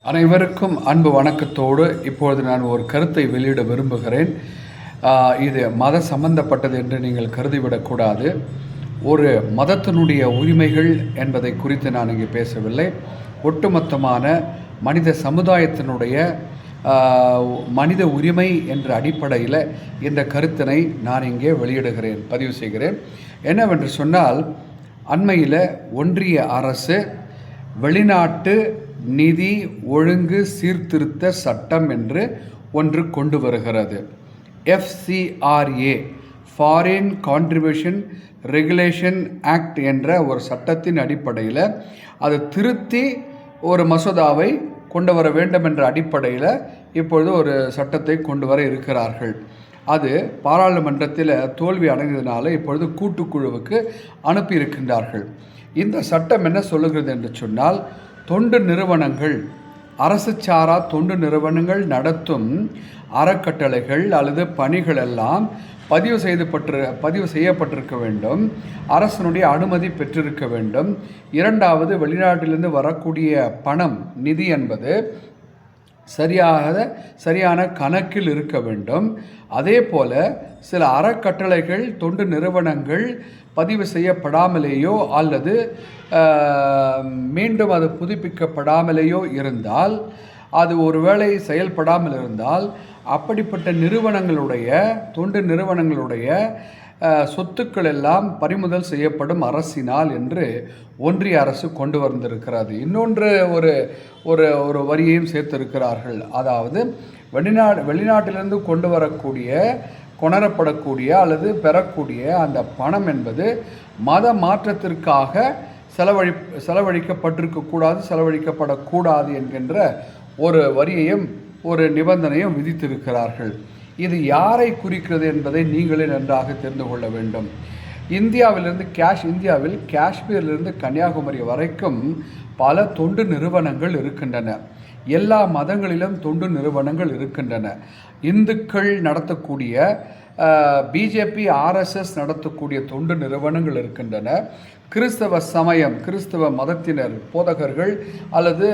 அனைவருக்கும் அன்பு வணக்கத்தோடு இப்பொழுது நான் ஒரு கருத்தை வெளியிட விரும்புகிறேன். இது மத சம்பந்தப்பட்டது என்று நீங்கள் கருதிவிடக்கூடாது. ஒரு மதத்தினுடைய உரிமைகள் என்பதை குறித்து நான் இங்கே பேசவில்லை. ஒட்டுமொத்தமான மனித சமுதாயத்தினுடைய மனித உரிமை என்ற அடிப்படையில் இந்த கருத்தினை நான் இங்கே வெளியிடுகிறேன், பதிவு செய்கிறேன். என்னவென்று சொன்னால், அண்மையில் ஒன்றிய அரசு வெளிநாட்டு நிதி ஒழுங்கு சீர்திருத்த சட்டம் என்று ஒன்று கொண்டு வருகிறது. FCRA, foreign contribution regulation act என்ற ஒரு சட்டத்தின் அடிப்படையில் அது திருத்தி ஒரு மசோதாவை கொண்டு வர வேண்டும் என்ற அடிப்படையில் இப்பொழுது ஒரு சட்டத்தை கொண்டு வர இருக்கிறார்கள். அது பாராளுமன்றத்தில் தோல்வி அடைந்ததினால இப்பொழுது கூட்டுக்குழுவுக்கு அனுப்பியிருக்கின்றார்கள். இந்த சட்டம் என்ன சொல்லுகிறது என்று சொன்னால், தொண்டு நிறுவனங்கள், அரசு சாரா தொண்டு நிறுவனங்கள் நடத்தும் அறக்கட்டளைகள் அல்லது பணிகள் எல்லாம் பதிவு செய்யப்பட்டிருக்க வேண்டும். அரசனுடைய அனுமதி பெற்றிருக்க வேண்டும். இரண்டாவது, வெளிநாட்டிலிருந்து வரக்கூடிய பணம், நிதி என்பது சரியான கணக்கில் இருக்க வேண்டும். அதே போல சில அறக்கட்டளைகள், தொண்டு நிறுவனங்கள் பதிவு செய்யப்படாமலேயோ அல்லது மீண்டும் அது புதுப்பிக்கப்படாமலேயோ இருந்தால், அது ஒருவேளை செயல்படாமல் இருந்தால், அப்படிப்பட்ட நிறுவனங்களுடைய, தொண்டு நிறுவனங்களுடைய சொத்துக்கள் எல்லாம் பறிமுதல் செய்யப்படும் அரசினால் என்று ஒன்றிய அரசு கொண்டு வந்திருக்கிறது. இன்னொன்று ஒரு ஒரு வரியையும் சேர்த்திருக்கிறார்கள். அதாவது வெளிநாட்டிலிருந்து கொண்டு வரக்கூடிய, கொணரப்படக்கூடிய அல்லது பெறக்கூடிய அந்த பணம் என்பது மத மாற்றத்திற்காக செலவழிக்கப்படக்கூடாது என்கின்ற ஒரு வரியையும் ஒரு நிபந்தனையும் விதித்திருக்கிறார்கள். இது யாரை குறிக்கிறது என்பதை நீங்களே நன்றாக தெரிந்து கொள்ள வேண்டும். இந்தியாவில் காஷ்மீரிலிருந்து கன்னியாகுமரி வரைக்கும் பல தொண்டு நிறுவனங்கள் இருக்கின்றன. எல்லா மதங்களிலும் தொண்டு நிறுவனங்கள் இருக்கின்றன. இந்துக்கள் நடத்தக்கூடிய, பிஜேபி RSS நடத்தக்கூடிய தொண்டு நிறுவனங்கள் இருக்கின்றன. கிறிஸ்தவ மதத்தினர், போதகர்கள் அல்லது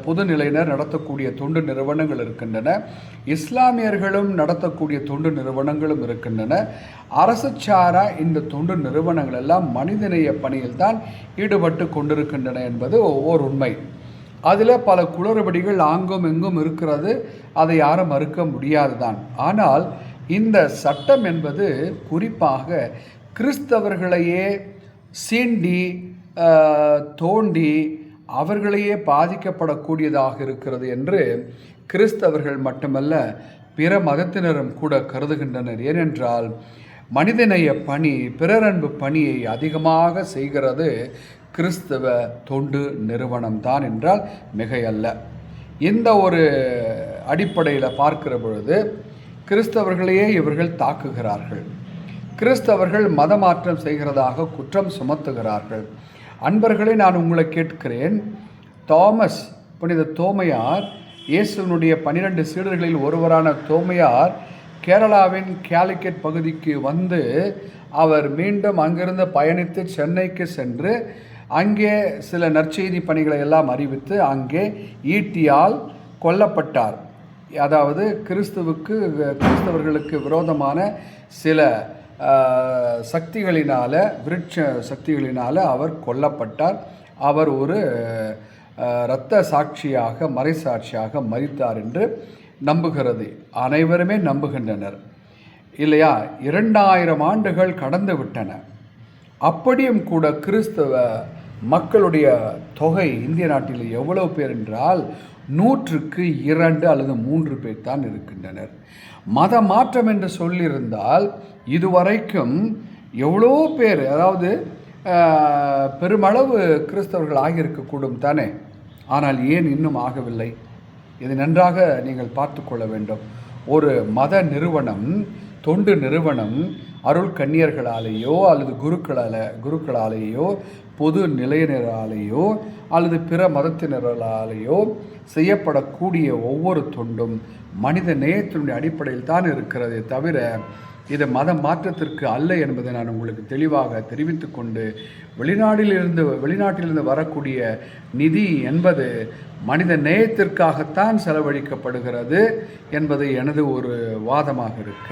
பொதுநிலையினர் நடத்தக்கூடிய தொண்டு நிறுவனங்கள் இருக்கின்றன. இஸ்லாமியர்களும் நடத்தக்கூடிய தொண்டு நிறுவனங்களும் இருக்கின்றன. அரசு சாரா இந்த தொண்டு நிறுவனங்கள் எல்லாம் மனிதநேய பணியில் தான் ஈடுபட்டு கொண்டிருக்கின்றன என்பது ஓர் உண்மை. அதில் பல குளறுபடிகள் ஆங்கும் எங்கும் இருக்கிறது, அதை யாரும் மறுக்க முடியாது தான். ஆனால் இந்த சட்டம் என்பது குறிப்பாக கிறிஸ்தவர்களையே சீண்டி தோண்டி அவர்களையே பாதிக்கப்படக்கூடியதாக இருக்கிறது என்று கிறிஸ்தவர்கள் மட்டுமல்ல, பிற மதத்தினரும் கூட கருதுகின்றனர். ஏனென்றால் மனிதநேய பணி, பிறரன்பு பணியை அதிகமாக செய்கிறது கிறிஸ்தவ தொண்டு நிறுவனம்தான் என்றால் மிகையல்ல. இந்த ஒரு அடிப்படையில் பார்க்கிற பொழுது கிறிஸ்தவர்களையே இவர்கள் தாக்குகிறார்கள். கிறிஸ்தவர்கள் மதமாற்றம் செய்கிறதாக குற்றம் சுமத்துகிறார்கள். அன்பர்களே, நான் உங்களை கேட்கிறேன், புனித தோமையார், இயேசுவினுடைய 12 சீடர்களில் ஒருவரான தோமையார் கேரளாவின் கேலிக்கட் பகுதிக்கு வந்து அவர் மீண்டும் அங்கிருந்து பயணித்து சென்னைக்கு சென்று அங்கே சில நற்செய்தி பணிகளை எல்லாம் அறிவித்து அங்கே ஈட்டியால் கொல்லப்பட்டார். அதாவது கிறிஸ்தவர்களுக்கு விரோதமான சில சக்திகளினால் அவர் கொல்லப்பட்டார். அவர் ஒரு இரத்த சாட்சியாக, மறைசாட்சியாக மரித்தார் என்று நம்புகிறது. அனைவருமே நம்புகின்றனர் இல்லையா? 2000 ஆண்டுகள் கடந்து விட்டன. அப்படியும் கூட கிறிஸ்தவ மக்களுடைய தொகை இந்திய நாட்டில் எவ்வளவு பேர் என்றால் 100க்கு 2 அல்லது 3 பேர் தான் இருக்கின்றனர். மத மாற்றம் என்று சொல்லியிருந்தால் இதுவரைக்கும் எவ்வளோ பேர், அதாவது பெருமளவு கிறிஸ்தவர்கள் ஆகியிருக்கக்கூடும் தானே. ஆனால் ஏன் இன்னும் ஆகவில்லை? இது நன்றாக நீங்கள் பார்த்து கொள்ள வேண்டும். ஒரு மத நிறுவனம், தொண்டு நிறுவனம் அருள் கன்னியர்களாலேயோ அல்லது குருக்களாலேயோ பொது நிலையினராலேயோ அல்லது பிற மதத்தினராலேயோ செய்யப்படக்கூடிய ஒவ்வொரு தொண்டும் மனித நேயத்தினுடைய அடிப்படையில் தான் இருக்கிறதே தவிர இது மத மாற்றத்திற்கு அல்ல என்பதை நான் உங்களுக்கு தெளிவாக தெரிவித்து கொண்டு, வெளிநாட்டிலிருந்து வரக்கூடிய நிதி என்பது மனித நேயத்திற்காகத்தான் செலவழிக்கப்படுகிறது என்பது எனது ஒரு வாதமாக இருக்க,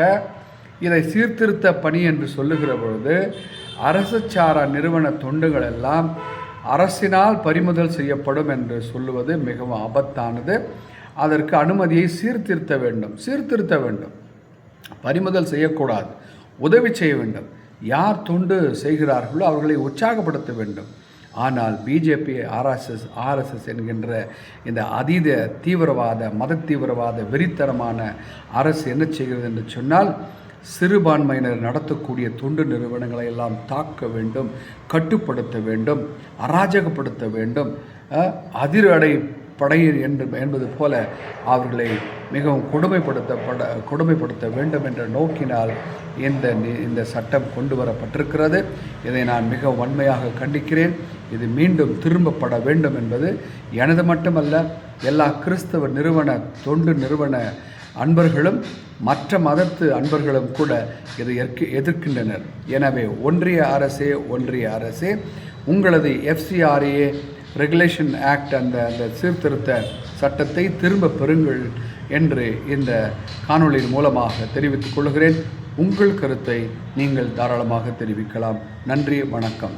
இதை சீர்திருத்த பணி என்று சொல்லுகிற பொழுது அரசு சாரா நிறுவன தொண்டுகள் எல்லாம் அரசினால் பறிமுதல் செய்யப்படும் என்று சொல்லுவது மிகவும் ஆபத்தானது. அதற்கு அனுமதியை சீர்திருத்த வேண்டும். பறிமுதல் செய்யக்கூடாது, உதவி செய்ய வேண்டும். யார் தொண்டு செய்கிறார்களோ அவர்களை உற்சாகப்படுத்த வேண்டும். ஆனால் பிஜேபி, ஆர்எஸ்எஸ் என்கின்ற இந்த அதீத தீவிரவாத, மத தீவிரவாத, வெறித்தனமான அரசு என்ன செய்கிறது என்று சொன்னால், சிறுபான்மையினர் நடத்தக்கூடிய தொண்டு நிறுவனங்களை எல்லாம் தாக்க வேண்டும், கட்டுப்படுத்த வேண்டும், அராஜகப்படுத்த வேண்டும். அதிரடை படையர் என்பது போல அவர்களை மிகவும் கொடுமைப்படுத்த வேண்டும் என்ற நோக்கினால் இந்த சட்டம் கொண்டு வரப்பட்டிருக்கிறது. இதை நான் மிக வன்மையாக கண்டிக்கிறேன். இது மீண்டும் திரும்பப்பட வேண்டும் என்பது எனது மட்டுமல்ல, எல்லா கிறிஸ்தவ தொண்டு நிறுவன அன்பர்களும் மற்ற மதத்து அன்பர்களும் கூட இதை எதிர்க்கின்றனர். எனவே ஒன்றிய அரசே உங்களது FCRA ரெகுலேஷன் ஆக்ட் அந்த சீர்திருத்த சட்டத்தை திரும்ப பெறுங்கள் என்று இந்த காணொளியின் மூலமாக தெரிவித்துக் கொள்கிறேன். உங்கள் கருத்தை நீங்கள் தாராளமாக தெரிவிக்கலாம். நன்றி, வணக்கம்.